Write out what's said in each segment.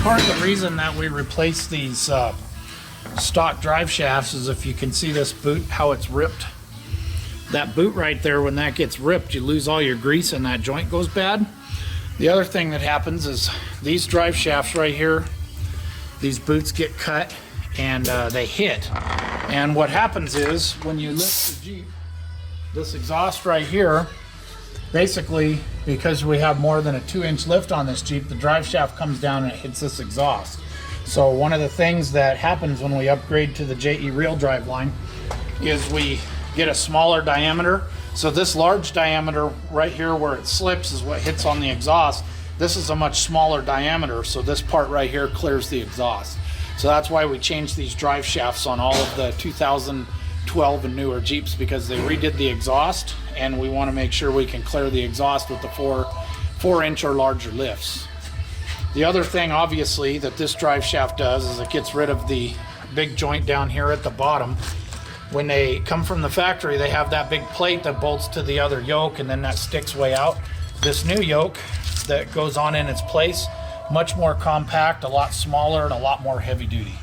Part of the reason that we replace these stock drive shafts is if you can see this boot, how it's ripped. That boot right there, when that gets ripped, you lose all your grease and that joint goes bad. The other thing that happens is these drive shafts right here, these boots get cut and they hit. And what happens is when you lift the Jeep, this exhaust right here, basically, because we have more than a 2-inch lift on this Jeep, the drive shaft comes down and it hits this exhaust. So one of the things that happens when we upgrade to the JE REEL Driveline is we get a smaller diameter. So this large diameter right here where it slips is what hits on the exhaust. This is a much smaller diameter, so this part right here clears the exhaust. So that's why we changed these drive shafts on all of the 2012 and newer Jeeps, because they redid the exhaust and we want to make sure we can clear the exhaust with the 4-inch or larger lifts. The other thing obviously that this drive shaft does is it gets rid of the big joint down here at the bottom. When they come from the factory, they have that big plate that bolts to the other yoke and then that sticks way out. This new yoke that goes on in its place, much more compact, a lot smaller, and a lot more heavy duty.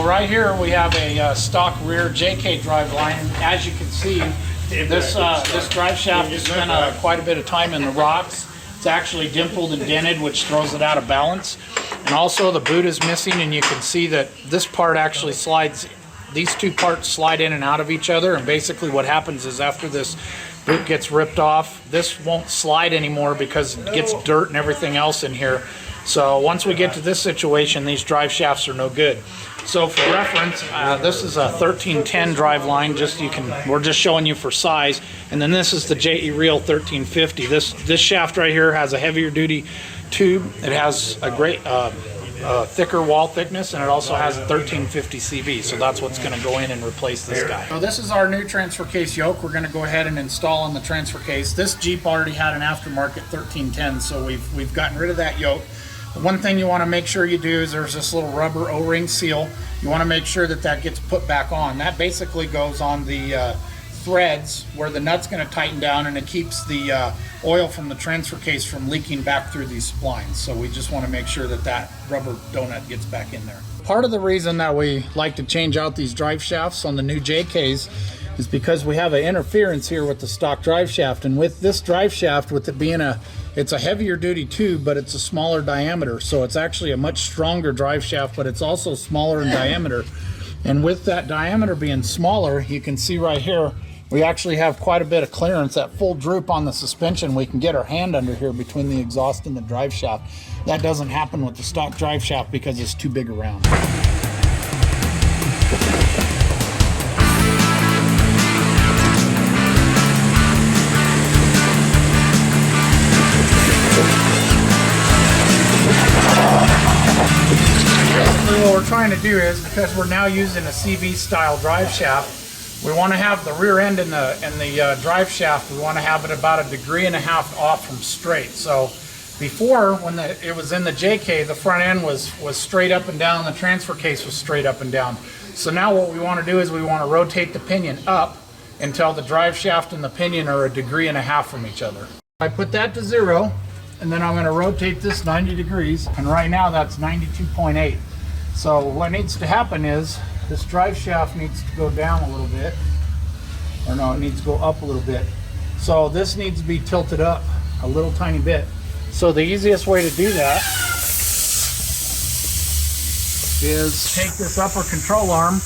Right here we have a stock rear JK driveline. As you can see, this drive shaft has spent quite a bit of time in the rocks. It's actually dimpled and dented, which throws it out of balance. And also the boot is missing, and you can see that this part actually slides. These two parts slide in and out of each other, and basically what happens is after this boot gets ripped off, this won't slide anymore because it gets dirt and everything else in here. So once we get to this situation, these drive shafts are no good. So for reference, this is a 1310 drive line. We're just showing you for size. And then this is the JE REEL 1350. This shaft right here has a heavier duty tube. It has a great thicker wall thickness, and it also has a 1350 CV. So that's what's going to go in and replace this guy. So this is our new transfer case yoke. We're going to go ahead and install on the transfer case. This Jeep already had an aftermarket 1310, so we've gotten rid of that yoke. The one thing you want to make sure you do is there's this little rubber O-ring seal. You want to make sure that that gets put back on. That basically goes on the threads where the nut's going to tighten down, and it keeps the oil from the transfer case from leaking back through these splines. So we just want to make sure that that rubber donut gets back in there. Part of the reason that we like to change out these drive shafts on the new JKs is because we have an interference here with the stock drive shaft. And with this drive shaft, with it being it's a heavier duty tube, but it's a smaller diameter. So it's actually a much stronger drive shaft, but it's also smaller in diameter. And with that diameter being smaller, you can see right here, we actually have quite a bit of clearance. That full droop on the suspension, we can get our hand under here between the exhaust and the drive shaft. That doesn't happen with the stock drive shaft because it's too big around. What we're trying to do is, because we're now using a CV style drive shaft, we want to have the rear end in the drive shaft, we want to have it about 1.5 degrees off from straight. So before, when it was in the JK, the front end was straight up and down, the transfer case was straight up and down. So now what we want to do is we want to rotate the pinion up until the drive shaft and the pinion are 1.5 degrees from each other. I put that to 0, and then I'm going to rotate this 90 degrees, and right now that's 92.8. So what needs to happen is this drive shaft needs to go down a little bit, or no, it needs to go up a little bit. So this needs to be tilted up a little tiny bit. So the easiest way to do that is take this upper control arm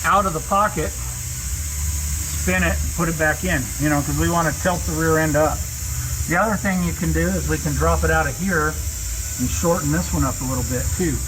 out of the pocket, spin it, and put it back in, because we want to tilt the rear end up. The other thing you can do is we can drop it out of here and shorten this one up a little bit too.